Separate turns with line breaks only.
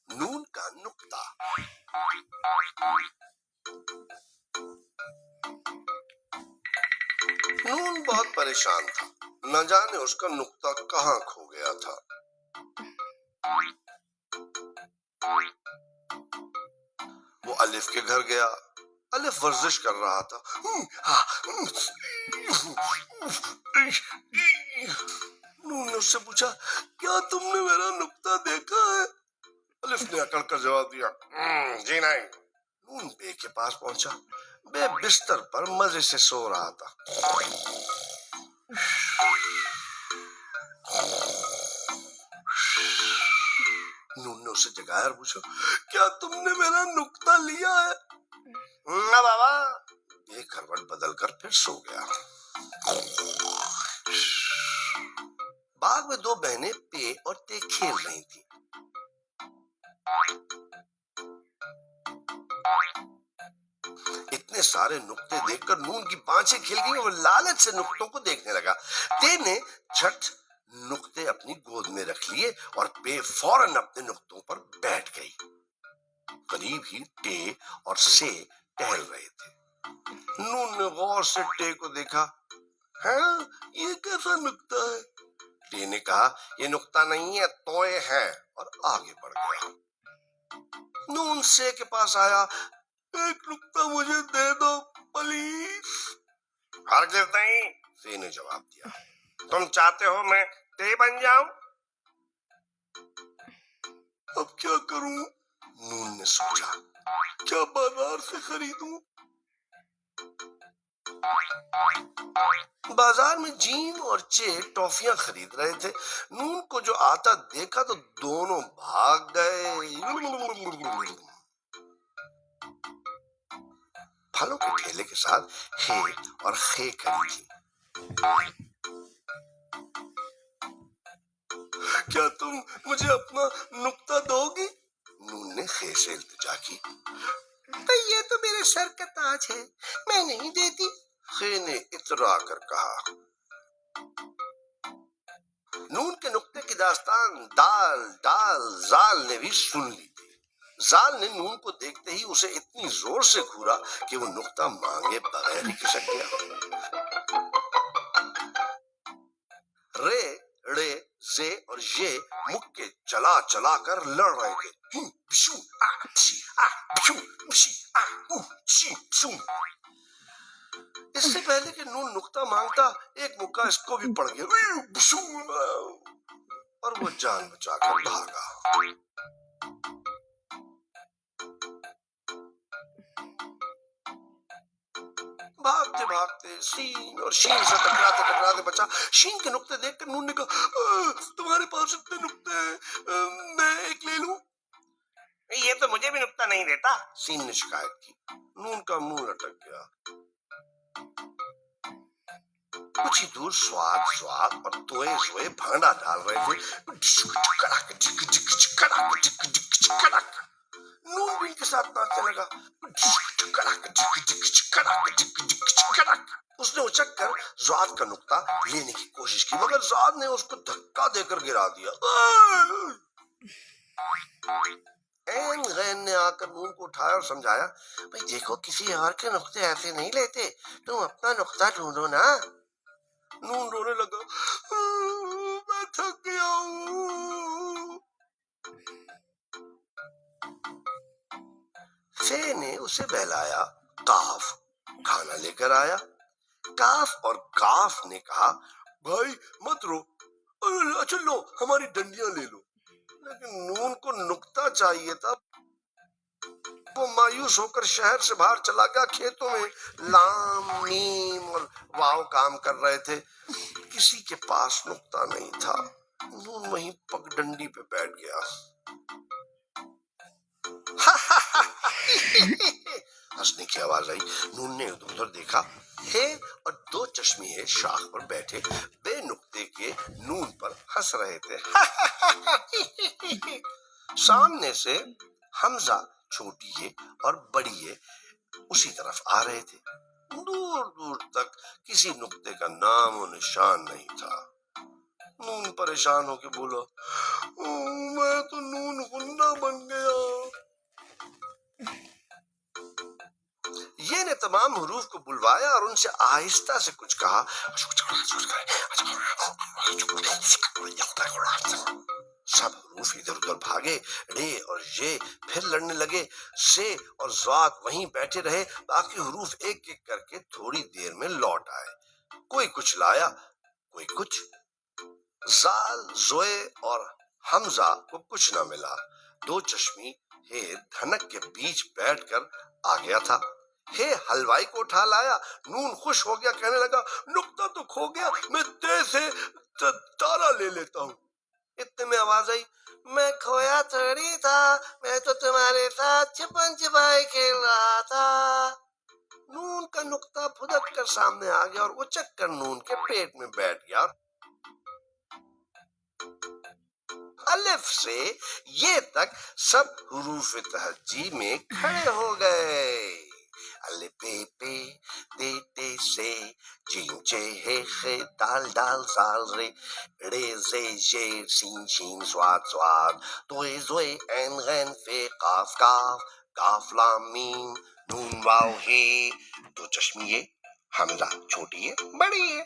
نون کا نقطہ. نون بہت پریشان تھا، نہ جانے اس کا نقطہ کہاں کھو گیا تھا. وہ الف کے گھر گیا. الف ورزش کر رہا تھا. نون نے اس سے پوچھا، کیا تم نے میرا نقطہ دیکھا ہے؟ الف نے اکڑ کر جواب دیا، جی نہیں. نون بے کے پاس پہنچا. بے بستر پر مزے سے سو رہا تھا. نون نے اسے جگایا اور پوچھا، کیا تم نے میرا نقطہ لیا ہے؟ نہ بابا. بے کروٹ بدل کر پھر سو گیا. باغ میں دو بہنیں پے اور تے کھیل رہی تھیں. اتنے سارے نقطے دیکھ کر نون کی بانچیں کھل گئی اور لالچ سے نقطوں کو دیکھنے لگا. تے نے جھٹ نقطے اپنی گود میں رکھ لیے اور پے فوراً اپنے نقطوں پر بیٹھ گئی. قریب ہی ٹے اور سے ٹہل رہے تھے. نون نے غور سے ٹے کو دیکھا. ہاں، یہ کیسا نقطہ ہے؟ ٹے نے کہا، یہ نقطہ نہیں ہے، توئے ہے، اور آگے بڑھ گیا. نون سے کے پاس آیا. ایک نقطہ مجھے دے دو پلیز. ہرگز نہیں، سے نے جواب دیا. تم چاہتے ہو میں تے بن جاؤں؟ اب کیا کروں؟ نون نے سوچا. کیا بازار سے خریدوں؟ بازار میں جیم اور چے ٹافیاں خرید رہے تھے. نون کو جو آتا دیکھا تو دونوں بھاگ گئے. پھلوں کے ٹھیلے کے ساتھ ہے اور خے کھڑی تھی. کیا تم مجھے اپنا نقطہ دو گی؟ نون نے خے سے التجا کی. یہ تو میرے سر کا تاج ہے، میں نہیں دیتی. خے نے اترا کر کہا. نون کے نقطے کی داستان دال ڈال زال نے بھی سن لی تھی. زال نے نون کو دیکھتے ہی اسے اتنی زور سے گھورا کہ وہ نقطہ مانگے بغیر ہی کھسک گیا. رے، ڑے، زے اور یہ مکے چلا چلا کر لڑ رہے تھے. اس سے پہلے کہ نون نقطہ مانگتا، ایک مکہ اس کو بھی پڑ گیا اور وہ جان بچا کر بھاگا. بھاگتے بھاگتے سین اور شین سے ٹکراتے ٹکراتے بچا. شین کے نقطے دیکھ کر نون نے کہا، تمہارے پاس اتنے نقطے ہیں، میں ایک لے لوں؟ یہ تو مجھے بھی نقطہ نہیں دیتا، سین نے شکایت کی. نون کا منہ لٹک گیا. کچھ ہی دور سواد اور توئے سوئے بھانڈا ڈال رہے تھے. نون بھی ان کے ساتھ ناچنے لگا. اس نے اچک کر زواد کا نقطہ لینے کی کوشش کی، مگر زواد نے اس کو دھکا دے کر گرا دیا. این غین نے آ کر نون کو اٹھایا اور سمجھایا، بھئی دیکھو، کسی اور کے نقطے ایسے نہیں لیتے، تم اپنا نقطہ ڈھونڈو نا. نون رونے لگا، میں تھک گیا ہوں. سے نے اسے بہلایا. کاف کھانا لے کر آیا. کاف اور کاف نے کہا، بھائی مت رو، اچھا لو ہماری ڈنڈیاں لے لو. لیکن نون کو نقطہ چاہیے تھا. وہ مایوس ہو کر شہر سے باہر چلا گیا. کھیتوں میں لام میم اور واو کام کر رہے تھے. کسی کے پاس نقطہ نہیں تھا. نون وہیں پگ ڈنڈی پہ بیٹھ گیا. ہنسنے کی آواز آئی. نون نے ادھر ادھر دیکھا. ہے اور دو چشمے شاخ پر بیٹھے بے نقطے کے نون پر ہنس رہے تھے. سامنے سے حمزہ، چھوٹی ہے اور بڑی ہے، اسی طرف آ رہے تھے. دور دور تک کسی نقطے کا نام و نشان نہیں تھا. نون پریشان ہو کے بولا میں تو نون غنہ بن گیا. یہ نے تمام حروف کو بلوایا اور ان سے آہستہ سے کچھ کہا. سب حروف ادھر ادھر بھاگے. رے اور یہ پھر لڑنے لگے. سے اور زوات وہیں بیٹھے رہے. باقی حروف ایک ایک کر کے تھوڑی دیر میں لوٹ آئے. کوئی کچھ لایا, کوئی کچھ. زال, زوئے اور حمزہ کو کچھ نہ ملا. دو چشمی ہے دھنک کے بیچ بیٹھ کر آ گیا تھا. ہے حلوائی کو اٹھا لایا. نون خوش ہو گیا, کہنے لگا نقطہ تو کھو گیا, میں تے سے تارا لے لیتا ہوں. اتنے میں آواز آئی میں کھویا تھوڑی تھا, میں تو تمہارے ساتھ چھپن چھپائی کھیل رہا تھا. نون کا نقطہ پھدک کر سامنے آ گیا اور اچک کر نون کے پیٹ میں بیٹھ گیا. الف سے یہ تک سب حروف تہجی میں کھڑے ہو گئے. الف بے پے تے تے سے جیم چے ہے خے دال دال سال رے رے زے ژے سین شین صاد صاد توئے زوئے عین غین فے قاف کاف کاف لام میم نون واو ہے. دو چشمی ہے, حمزہ چھوٹی ہے بڑی ہے.